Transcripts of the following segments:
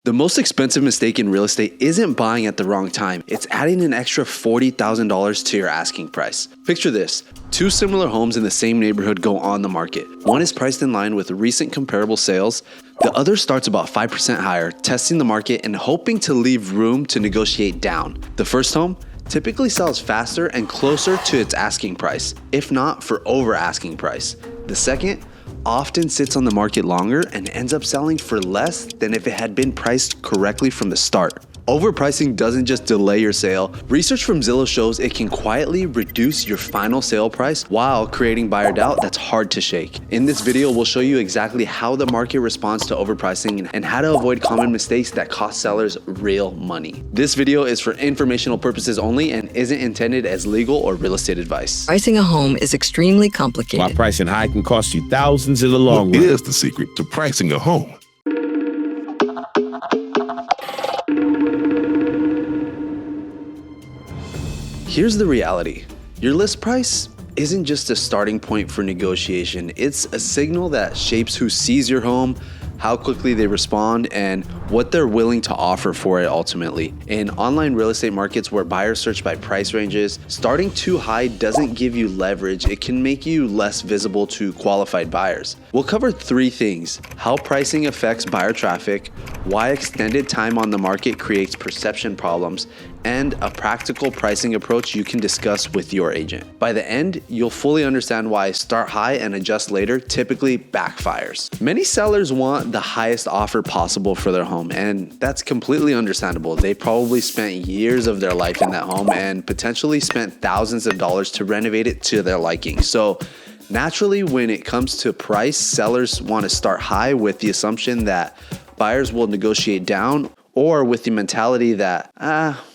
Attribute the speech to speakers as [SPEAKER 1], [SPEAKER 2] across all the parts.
[SPEAKER 1] The most expensive mistake in real estate isn't buying at the wrong time. It's adding an extra $40,000 to your asking price. Picture this. Two similar homes in the same neighborhood go on the market. One is priced in line with recent comparable sales. The other starts about 5% higher, testing the market and hoping to leave room to negotiate down. The first home typically sells faster and closer to its asking price, if not for over asking price. The second often sits on the market longer and ends up selling for less than if it had been priced correctly from the start. Overpricing doesn't just delay your sale. Research from Zillow shows it can quietly reduce your final sale price while creating buyer doubt that's hard to shake. In this video, we'll show you exactly how the market responds to overpricing and how to avoid common mistakes that cost sellers real money. This video is for informational purposes only and isn't intended as legal or real estate advice.
[SPEAKER 2] Pricing a home is extremely complicated.
[SPEAKER 3] While pricing high can cost you thousands in the long run.
[SPEAKER 4] What is the secret to pricing a home?
[SPEAKER 1] Here's the reality. Your list price isn't just a starting point for negotiation. It's a signal that shapes who sees your home, how quickly they respond, and what they're willing to offer for it ultimately. In online real estate markets where buyers search by price ranges, starting too high doesn't give you leverage. It can make you less visible to qualified buyers. We'll cover three things: how pricing affects buyer traffic, why extended time on the market creates perception problems, and a practical pricing approach you can discuss with your agent. By the end, you'll fully understand why start high and adjust later typically backfires. Many sellers want the highest offer possible for their home, and that's completely understandable. They probably spent years of their life in that home and potentially spent thousands of dollars to renovate it to their liking. So naturally, when it comes to price, sellers want to start high with the assumption that buyers will negotiate down, or with the mentality that,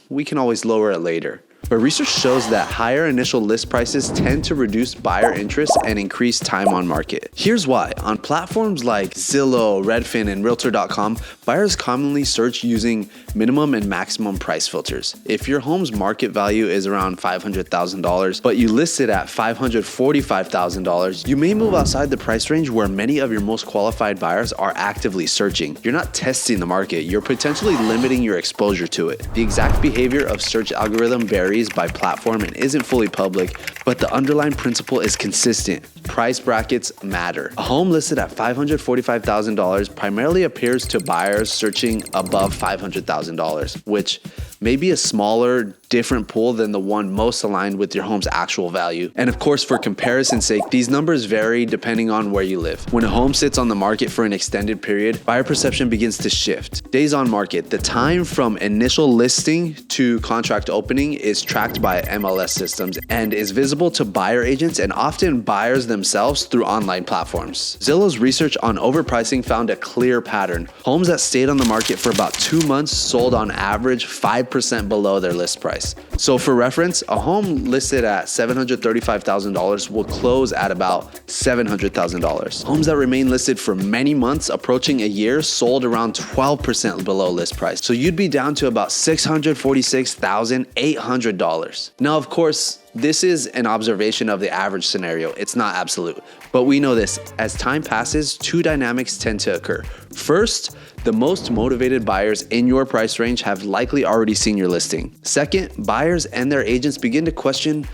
[SPEAKER 1] we can always lower it later. But research shows that higher initial list prices tend to reduce buyer interest and increase time on market. Here's why. On platforms like Zillow, Redfin, and Realtor.com, buyers commonly search using minimum and maximum price filters. If your home's market value is around $500,000, but you list it at $545,000, you may move outside the price range where many of your most qualified buyers are actively searching. You're not testing the market, you're potentially limiting your exposure to it. The exact behavior of search algorithm varies by platform and isn't fully public, but the underlying principle is consistent. Price brackets matter. A home listed at $545,000 primarily appears to buyers searching above $500,000, which may be a smaller, different pool than the one most aligned with your home's actual value. And of course, for comparison's sake, these numbers vary depending on where you live. When a home sits on the market for an extended period, buyer perception begins to shift. Days on market, the time from initial listing to contract opening, is tracked by MLS systems and is visible to buyer agents and often buyers themselves through online platforms. Zillow's research on overpricing found a clear pattern. Homes that stayed on the market for about 2 months sold on average 5% below their list price. So for reference, a home listed at $735,000 will close at about $700,000. Homes that remain listed for many months, approaching a year, sold around 12% below list price. So you'd be down to about $646,800. Now, of course, this is an observation of the average scenario. It's not absolute. But we know this. As time passes, two dynamics tend to occur. First, the most motivated buyers in your price range have likely already seen your listing. Second, buyers and their agents begin to question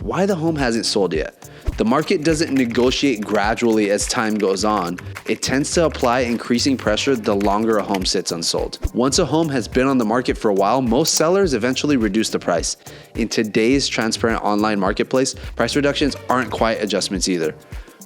[SPEAKER 1] why the home hasn't sold yet. The market doesn't negotiate gradually as time goes on. It tends to apply increasing pressure the longer a home sits unsold. Once a home has been on the market for a while, most sellers eventually reduce the price. In today's transparent online marketplace, price reductions aren't quite adjustments either.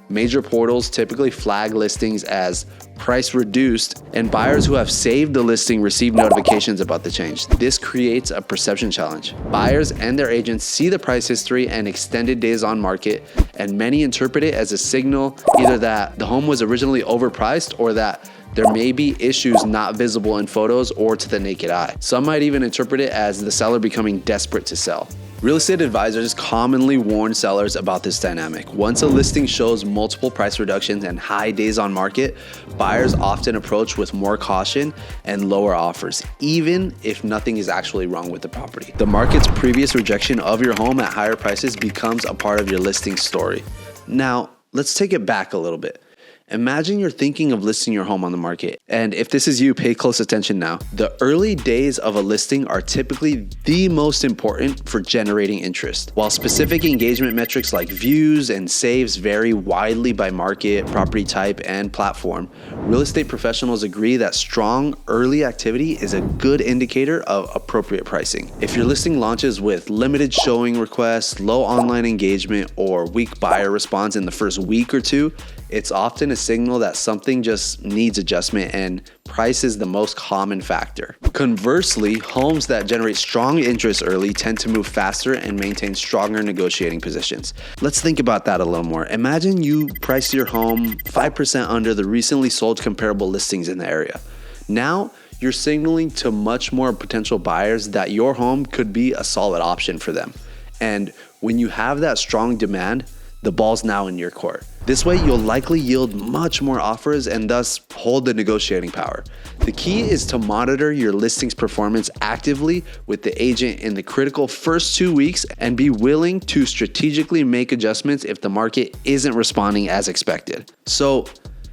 [SPEAKER 1] Major portals typically flag listings as price reduced, and buyers who have saved the listing receive notifications about the change. This creates a perception challenge. Buyers and their agents see the price history and extended days on market, and many interpret it as a signal either that the home was originally overpriced or that there may be issues not visible in photos or to the naked eye. Some might even interpret it as the seller becoming desperate to sell. Real estate advisors commonly warn sellers about this dynamic. Once a listing shows multiple price reductions and high days on market, buyers often approach with more caution and lower offers, even if nothing is actually wrong with the property. The market's previous rejection of your home at higher prices becomes a part of your listing story. Now, let's take it back a little bit Imagine you're thinking of listing your home on the market. And if this is you, pay close attention now. The early days of a listing are typically the most important for generating interest. While specific engagement metrics like views and saves vary widely by market, property type, and platform, real estate professionals agree that strong early activity is a good indicator of appropriate pricing. If your listing launches with limited showing requests, low online engagement, or weak buyer response in the first week or two, it's often a signal that something just needs adjustment, and price is the most common factor. Conversely, homes that generate strong interest early tend to move faster and maintain stronger negotiating positions. Let's think about that a little more. Imagine you priced your home 5% under the recently sold comparable listings in the area. Now, you're signaling to much more potential buyers that your home could be a solid option for them. And when you have that strong demand, the ball's now in your court. This way, you'll likely yield much more offers and thus hold the negotiating power. The key is to monitor your listing's performance actively with the agent in the critical first 2 weeks and be willing to strategically make adjustments if the market isn't responding as expected. So,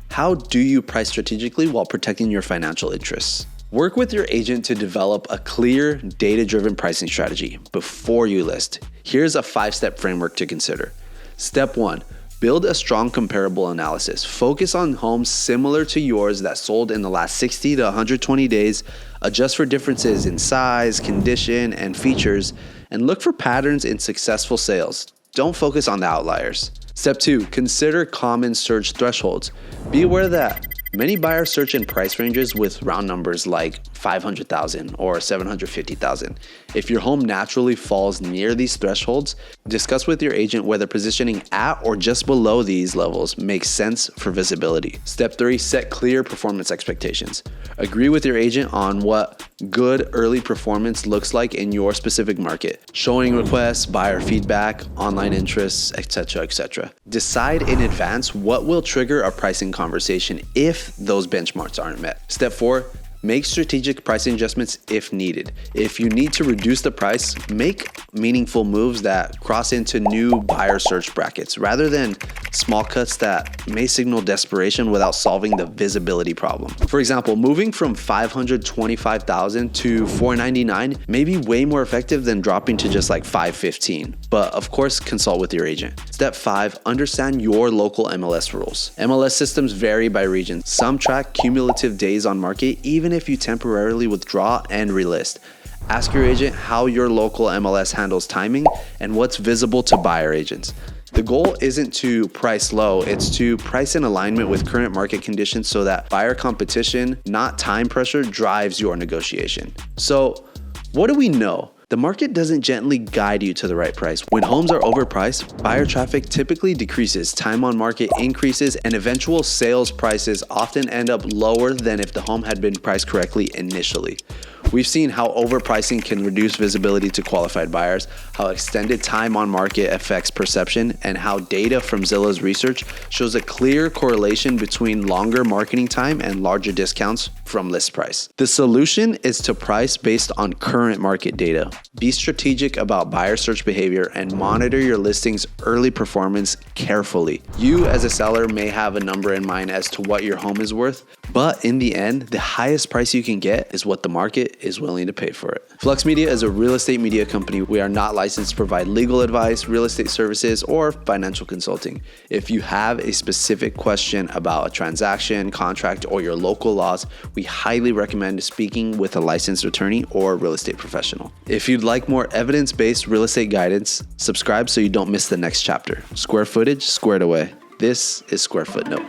[SPEAKER 1] how do you price strategically while protecting your financial interests? Work with your agent to develop a clear, data-driven pricing strategy before you list. Here's a 5-step framework to consider. Step 1, build a strong comparable analysis. Focus on homes similar to yours that sold in the last 60 to 120 days, adjust for differences in size, condition, and features, and look for patterns in successful sales. Don't focus on the outliers. Step 2, consider common search thresholds. Be aware that many buyers search in price ranges with round numbers like 500,000 or 750,000. If your home naturally falls near these thresholds, discuss with your agent whether positioning at or just below these levels makes sense for visibility. Step 3, set clear performance expectations. Agree with your agent on what good early performance looks like in your specific market. Showing requests, buyer feedback, online interests, etc., etc. Decide in advance what will trigger a pricing conversation if those benchmarks aren't met. Step 4, make strategic pricing adjustments if needed. If you need to reduce the price, make meaningful moves that cross into new buyer search brackets rather than small cuts that may signal desperation without solving the visibility problem. For example, moving from 525,000 to 499 may be way more effective than dropping to just like 515. But of course, consult with your agent. Step 5, understand your local MLS rules. MLS systems vary by region. Some track cumulative days on market, even if you temporarily withdraw and relist. Ask your agent how your local MLS handles timing and what's visible to buyer agents. The goal isn't to price low, it's to price in alignment with current market conditions so that buyer competition, not time pressure, drives your negotiation. So, what do we know? The market doesn't gently guide you to the right price. When homes are overpriced, buyer traffic typically decreases, time on market increases, and eventual sales prices often end up lower than if the home had been priced correctly initially. We've seen how overpricing can reduce visibility to qualified buyers, how extended time on market affects perception, and how data from Zillow's research shows a clear correlation between longer marketing time and larger discounts from list price. The solution is to price based on current market data. Be strategic about buyer search behavior and monitor your listing's early performance carefully. You as a seller may have a number in mind as to what your home is worth, but in the end, the highest price you can get is what the market is willing to pay for it. Flux Media is a real estate media company. We are not licensed to provide legal advice, real estate services, or financial consulting. If you have a specific question about a transaction, contract, or your local laws, we highly recommend speaking with a licensed attorney or real estate professional. If you'd like more evidence-based real estate guidance, subscribe so you don't miss the next chapter. Square footage, squared away. This is Square Footnote.